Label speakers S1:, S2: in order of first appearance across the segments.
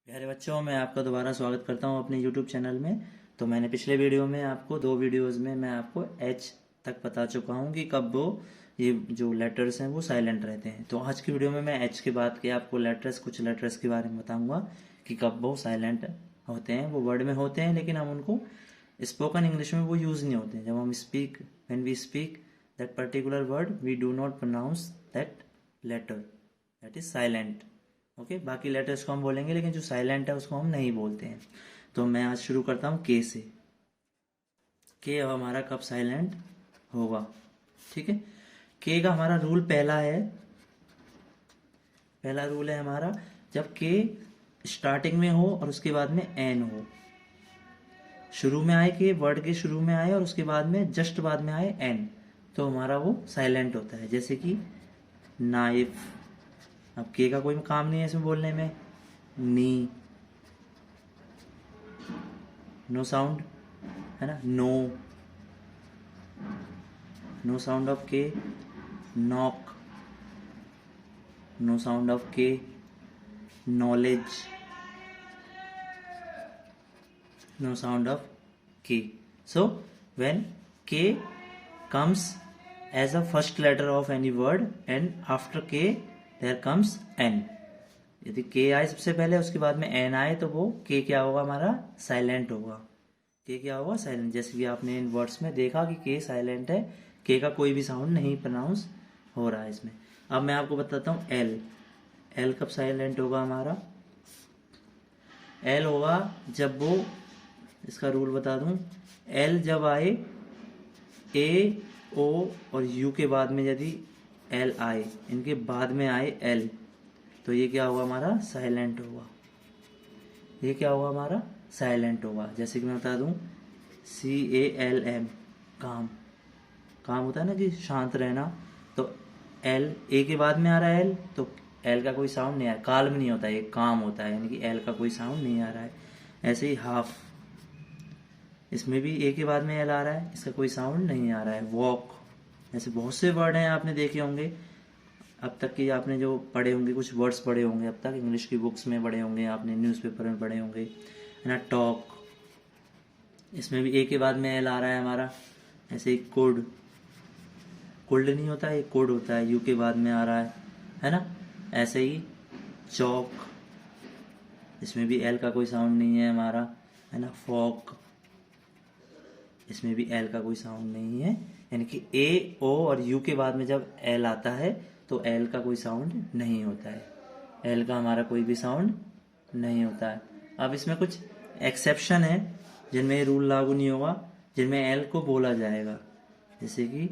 S1: प्यारे बच्चों, मैं आपका दोबारा स्वागत करता हूं अपने YouTube चैनल में। तो मैंने पिछले वीडियो में आपको दो वीडियोस में मैं आपको एच तक बता चुका हूं कि कब वो ये जो लेटर्स हैं वो साइलेंट रहते हैं। तो आज की वीडियो में मैं एच के बाद के आपको कुछ लेटर्स के बारे में बताऊंगा कि कब वो साइलेंट होते हैं। वो वर्ड में होते हैं लेकिन हम उनको स्पोकन इंग्लिश में वो यूज़ नहीं होते हैं। जब हम when we speak that particular word we do not pronounce that letter, that is silent. Okay, बाकी लेटर्स को हम बोलेंगे लेकिन जो साइलेंट है उसको हम नहीं बोलते हैं। तो मैं आज शुरू करता हूँ के से। के अब हमारा कब साइलेंट होगा, ठीक है। के का हमारा रूल पहला रूल है हमारा, जब के स्टार्टिंग में हो और उसके बाद में एन हो। शुरू में आए के, वर्ड के शुरू में आए और उसके बाद में जस्ट बाद में आए एन, तो हमारा वो साइलेंट होता है। जैसे कि नाइफ, अब के का कोई काम नहीं है इसमें बोलने में। नी, नो साउंड है ना। नो, नो साउंड ऑफ के। नॉक, नो साउंड ऑफ के। Knowledge, no sound of K. So when K comes as a first letter of any word and after K there comes N. यदि K आए सबसे पहले उसके बाद में N आए तो वो K क्या होगा हमारा, साइलेंट होगा। K क्या होगा, साइलेंट। जैसे कि आपने इन वर्ड्स में देखा कि K साइलेंट है, K का कोई भी साउंड नहीं प्रोनाउंस हो रहा है इसमें। अब मैं आपको बताता हूँ L। L कब साइलेंट होगा हमारा, L होगा जब वो, इसका रूल बता दूं, एल जब आए, ए ओ और यू के बाद में यदि एल आए, इनके बाद में आए एल, तो ये क्या होगा हमारा, साइलेंट होगा। ये क्या होगा हमारा, साइलेंट होगा। जैसे कि मैं बता दूं, CALM, काम। काम होता है ना कि शांत रहना, तो एल ए के बाद में आ रहा है एल, तो एल का कोई साउंड नहीं आ रहा, काल्म नहीं होता है, काम होता है, यानी कि एल का कोई साउंड नहीं आ रहा है। ऐसे ही हाफ, इसमें भी ए के बाद में एल आ रहा है, इसका कोई साउंड नहीं आ रहा है। वॉक, ऐसे बहुत से वर्ड हैं आपने देखे होंगे अब तक की, आपने जो पढ़े होंगे, कुछ वर्ड्स पढ़े होंगे अब तक, इंग्लिश की बुक्स में पढ़े होंगे, आपने न्यूज़पेपर में पढ़े होंगे, है ना। टॉक, इसमें भी ए के बाद में एल आ रहा है हमारा। ऐसे ही कोड, कोल्ड नहीं होता है, कोड होता है, यू के बाद में आ रहा है ना। ऐसे ही चौक, इसमें भी एल का कोई साउंड नहीं है हमारा, है ना। फॉक, इसमें भी एल का कोई साउंड नहीं है, यानी कि ए ओ और यू के बाद में जब एल आता है तो एल का कोई साउंड नहीं होता है। एल का हमारा कोई भी साउंड नहीं होता है। अब इसमें कुछ एक्सेप्शन है जिनमें ये रूल लागू नहीं होगा, जिनमें एल को बोला जाएगा। जैसे कि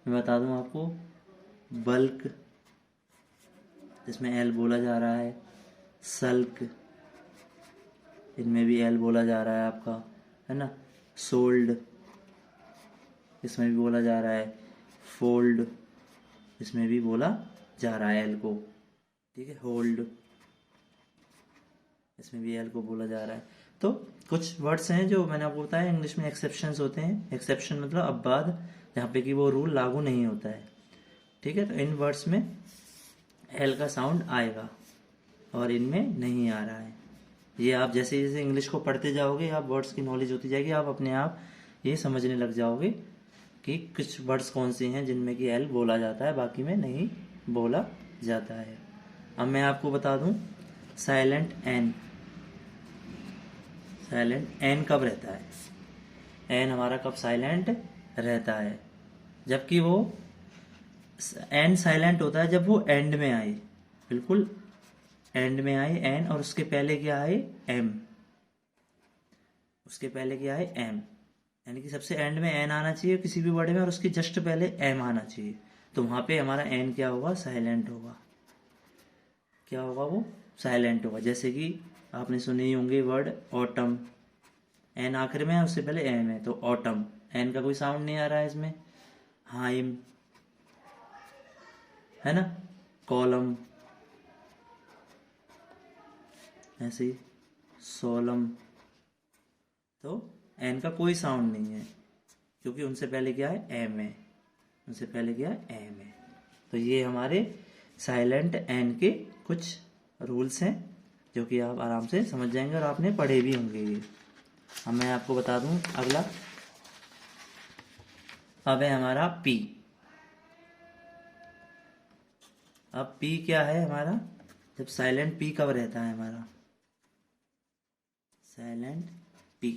S1: मैं बता दूं आपको, बल्क, जिसमें एल बोला जा रहा है। सल्क, इनमें भी एल बोला जा रहा है आपका, है ना। सोल्ड, इसमें भी बोला जा रहा है। फोल्ड, इसमें भी बोला जा रहा है एल को, ठीक है। होल्ड, इसमें भी एल को बोला जा रहा है। तो कुछ वर्ड्स हैं जो मैंने आपको बताया इंग्लिश में एक्सेप्शंस होते हैं। एक्सेप्शन मतलब अपवाद, जहाँ पे कि वो रूल लागू नहीं होता है, ठीक है। तो इन वर्ड्स में एल का साउंड आएगा और इनमें नहीं आ रहा है। ये आप जैसे जैसे इंग्लिश को पढ़ते जाओगे, आप वर्ड्स की नॉलेज होती जाएगी, आप अपने आप ये समझने लग जाओगे कि कुछ वर्ड्स कौन से हैं जिनमें कि एल बोला जाता है, बाकी में नहीं बोला जाता है। अब मैं आपको बता दूं, साइलेंट एन। साइलेंट एन कब रहता है, एन हमारा कब साइलेंट रहता है, जबकि वो एन साइलेंट होता है जब वो एंड में आए, बिल्कुल एंड में आए एन, और उसके पहले क्या आए, एम। उसके पहले क्या है, एम, यानी कि सबसे एंड में एन आना चाहिए किसी भी वर्ड में और उसके जस्ट पहले एम आना चाहिए, तो वहां पे हमारा एन क्या होगा, साइलेंट होगा। क्या होगा वो, साइलेंट होगा। जैसे कि आपने सुने ही होंगे वर्ड ऑटम, एन आखिर में है, उससे पहले एम है, तो ऑटम, एन का कोई साउंड नहीं आ रहा है इसमें। हाइम, है ना। कॉलम, ऐसे ही सोलम, तो एन का कोई साउंड नहीं है क्योंकि उनसे पहले क्या है, एम है, उनसे पहले क्या है, एम है। तो ये हमारे साइलेंट एन के कुछ रूल्स हैं। जो कि आप आराम से समझ जाएंगे और आपने पढ़े भी होंगे ये। अब मैं आपको बता दूं अगला। अब है हमारा पी। अब पी क्या है हमारा, जब साइलेंट पी कब रहता है हमारा, साइलेंट पी,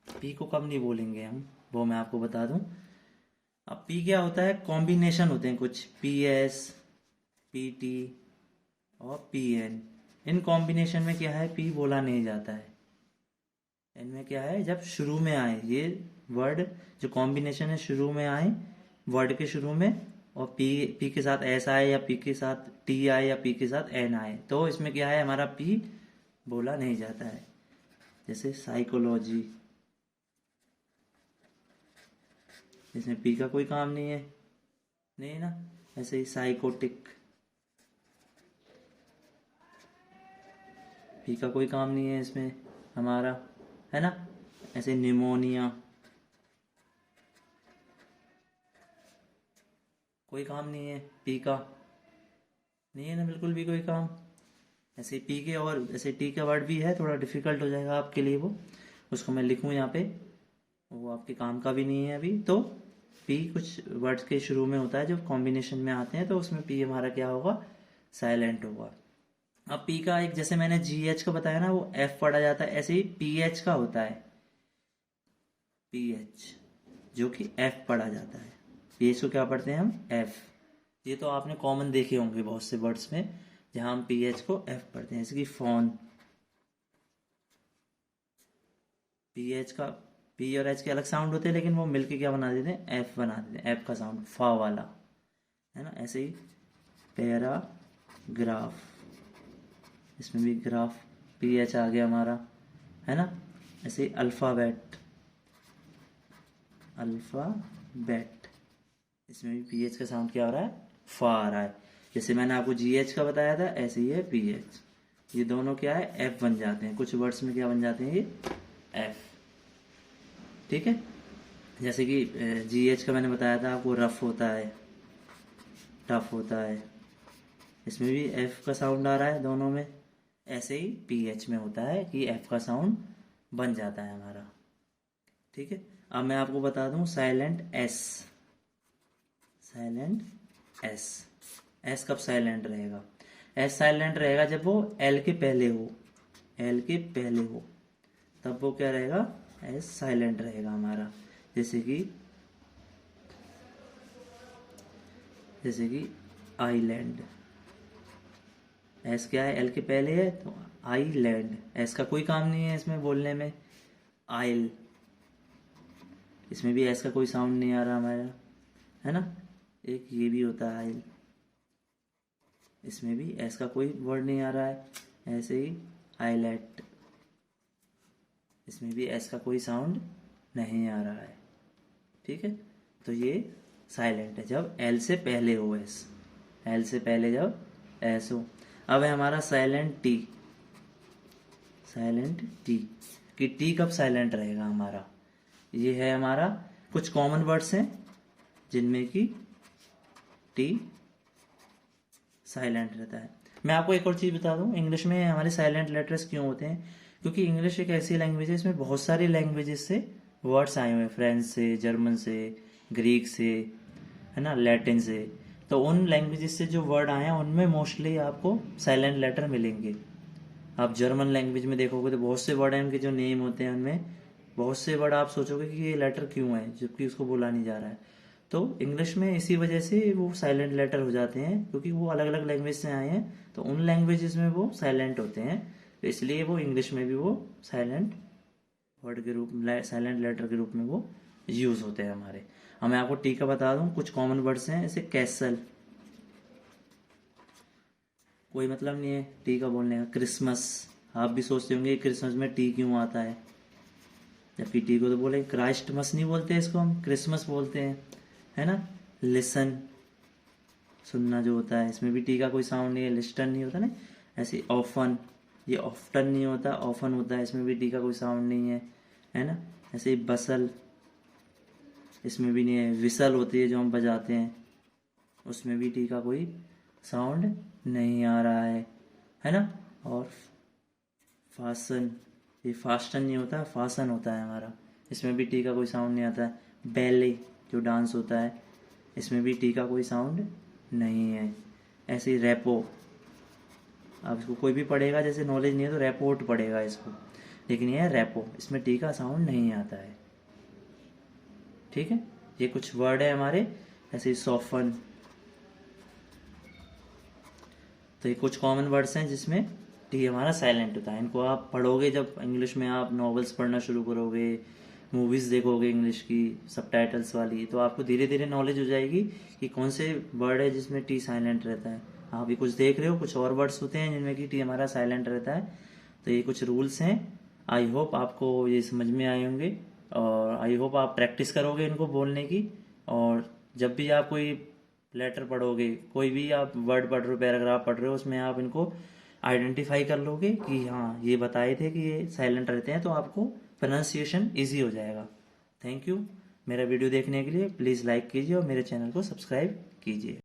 S1: पी को कब नहीं बोलेंगे हम, वो मैं आपको बता दूं। अब पी क्या होता है, कॉम्बिनेशन होते हैं कुछ, पी एस, पी टी और पी एन। इन कॉम्बिनेशन में क्या है, पी बोला नहीं जाता है। इनमें क्या है, जब शुरू में आए ये वर्ड, जो कॉम्बिनेशन है शुरू में आए, वर्ड के शुरू में, और पी, पी के साथ एस आए या पी के साथ टी आए या पी के साथ एन आए, तो इसमें क्या है हमारा पी बोला नहीं जाता है। जैसे साइकोलॉजी, इसमें पी का कोई काम नहीं है, नहीं ना। ऐसे ही साइकोटिक, पी का कोई काम नहीं है इसमें हमारा, है ना। ऐसे निमोनिया, कोई काम नहीं है पी का, नहीं है ना बिल्कुल भी कोई काम। ऐसे पी के, और ऐसे टी का वर्ड भी है, थोड़ा डिफिकल्ट हो जाएगा आपके लिए वो, उसको मैं लिखूं यहाँ पे, वो आपके काम का भी नहीं है अभी। तो पी कुछ वर्ड्स के शुरू में होता है जो कॉम्बिनेशन में आते हैं, तो उसमें पी हमारा क्या होगा, साइलेंट होगा। अब पी का एक, जैसे मैंने जी एच का बताया ना, वो एफ पढ़ा जाता है, ऐसे ही पी एच का होता है, पी एच, जो कि एफ पढ़ा जाता है। पी एच को क्या पढ़ते हैं हम, एफ। ये तो आपने कॉमन देखे होंगे बहुत से वर्ड्स में जहां हम पी एच को एफ पढ़ते हैं, जैसे कि फोन, पी एच का, पी और एच के अलग साउंड होते हैं, लेकिन वो मिलके क्या बना देते हैं, एफ बना देते हैं, एफ का साउंड, फा वाला, है ना। ऐसे ही पैराग्राफ, इसमें भी ग्राफ, पी एच आ गया हमारा, है ना। ऐसे ही अल्फ़ाबेट, अल्फ़ाबेट, इसमें भी पी एच का साउंड क्या हो रहा है, फा आ रहा है। जैसे मैंने आपको जी एच का बताया था, ऐसे ही है पी एच, ये दोनों क्या है, एफ बन जाते हैं। कुछ वर्ड्स में क्या बन जाते हैं, ये एफ, ठीक है। जैसे कि जी एच का मैंने बताया था आपको, रफ होता है, टफ होता है, इसमें भी एफ का साउंड आ रहा है दोनों में। ऐसे ही पी एच में होता है कि एफ का साउंड बन जाता है हमारा, ठीक है। अब मैं आपको बता दूं silent S, silent S, S कब साइलेंट रहेगा, एस साइलेंट रहेगा जब वो एल के पहले हो, एल के पहले हो, तब वो क्या रहेगा, एस साइलेंट रहेगा हमारा। जैसे कि, जैसे कि आईलैंड, एस क्या है, एल के पहले है, तो आईलैंड, एस का कोई काम नहीं है इसमें बोलने में। आइल, इसमें भी एस का कोई साउंड नहीं आ रहा हमारा, है ना। एक ये भी होता है आइल, इसमें भी एस का कोई वर्ड नहीं आ रहा है। ऐसे ही आईलेट, इसमें भी एस का कोई साउंड नहीं आ रहा है, ठीक है। तो ये साइलेंट है जब एल से पहले हो एस, एल से पहले जब एस हो। अब है हमारा साइलेंट टी, साइलेंट टी, कि टी कब साइलेंट रहेगा हमारा, ये है हमारा कुछ कॉमन वर्ड्स हैं जिनमें कि टी साइलेंट रहता है। मैं आपको एक और चीज़ बता दूं, इंग्लिश में हमारे साइलेंट लेटर्स क्यों होते हैं, क्योंकि इंग्लिश एक ऐसी लैंग्वेज है, इसमें बहुत सारी लैंग्वेजेस से वर्ड्स आए हुए हैं, फ्रेंच से, जर्मन से, ग्रीक से, है ना, लैटिन से। तो उन लैंग्वेजेस से जो वर्ड आए हैं उनमें मोस्टली आपको साइलेंट लेटर मिलेंगे। आप जर्मन लैंग्वेज में देखोगे तो बहुत से वर्ड हैं उनके जो नेम होते हैं, उनमें बहुत से वर्ड आप सोचोगे कि ये लेटर क्यों है जबकि उसको बोला नहीं जा रहा है। तो इंग्लिश में इसी वजह से वो साइलेंट लेटर हो जाते हैं, क्योंकि वो अलग अलग लैंग्वेज से आए हैं, तो उन लैंग्वेजेस में वो साइलेंट होते हैं, तो इसलिए वो इंग्लिश में भी वो साइलेंट वर्ड के रूप में, साइलेंट लेटर के रूप में वो यूज़ होते हैं हमारे। अब मैं आपको टी का बता दूं, कुछ कॉमन वर्ड्स हैं, जैसे कैसल, कोई मतलब नहीं है टी का बोलने का। क्रिसमस, आप भी सोचते होंगे क्रिसमस में टी क्यों आता है, जबकि टी को तो बोले क्राइस्टमस नहीं बोलते, इसको हम क्रिसमस बोलते हैं, है ना। लिसन, सुनना जो होता है, इसमें भी टी का कोई साउंड नहीं है, लिस्टन नहीं होता ना। ऐसे ऑफन, ये ऑफ्टन नहीं होता, ऑफन होता है, इसमें भी टी का कोई साउंड नहीं है ना। ऐसे ही बसल, इसमें भी नहीं है। विसल होती है जो हम बजाते हैं, उसमें भी टी का कोई साउंड नहीं आ रहा है ना। और फासन, ये फास्टन नहीं होता, फासन होता है हमारा, इसमें भी टी का कोई साउंड नहीं आता है। बैले जो डांस होता है, इसमें भी टी का कोई साउंड नहीं है। ऐसे ही रेपो, अब इसको कोई भी पढ़ेगा, जैसे नॉलेज नहीं है तो रेपोर्ट पढ़ेगा इसको, लेकिन ये है रेपो, इसमें टी का साउंड नहीं आता है। ठीक है, ये कुछ वर्ड है हमारे। ऐसे ही सॉफन, तो ये कुछ कॉमन वर्ड्स हैं जिसमें टी हमारा साइलेंट होता है। इनको आप पढ़ोगे, जब इंग्लिश में आप नॉवेल्स पढ़ना शुरू करोगे, मूवीज़ देखोगे इंग्लिश की सबटाइटल्स वाली, तो आपको धीरे धीरे नॉलेज हो जाएगी कि कौन से वर्ड है जिसमें टी साइलेंट रहता है। आप भी कुछ देख रहे हो, कुछ और वर्ड्स होते हैं जिनमें कि टी हमारा साइलेंट रहता है। तो ये कुछ रूल्स हैं। आई होप आपको ये समझ में आए होंगे, और आई होप आप प्रैक्टिस करोगे इनको बोलने की। और जब भी आप कोई लेटर पढ़ोगे, कोई भी आप वर्ड पढ़ रहे हो, पैराग्राफ पढ़ रहे हो, उसमें आप इनको आइडेंटिफाई कर लोगे कि हाँ ये बताए थे कि ये साइलेंट रहते हैं, तो आपको प्रोनाउंसिएशन ईजी हो जाएगा। थैंक यू मेरा वीडियो देखने के लिए। प्लीज़ लाइक कीजिए और मेरे चैनल को सब्सक्राइब कीजिए।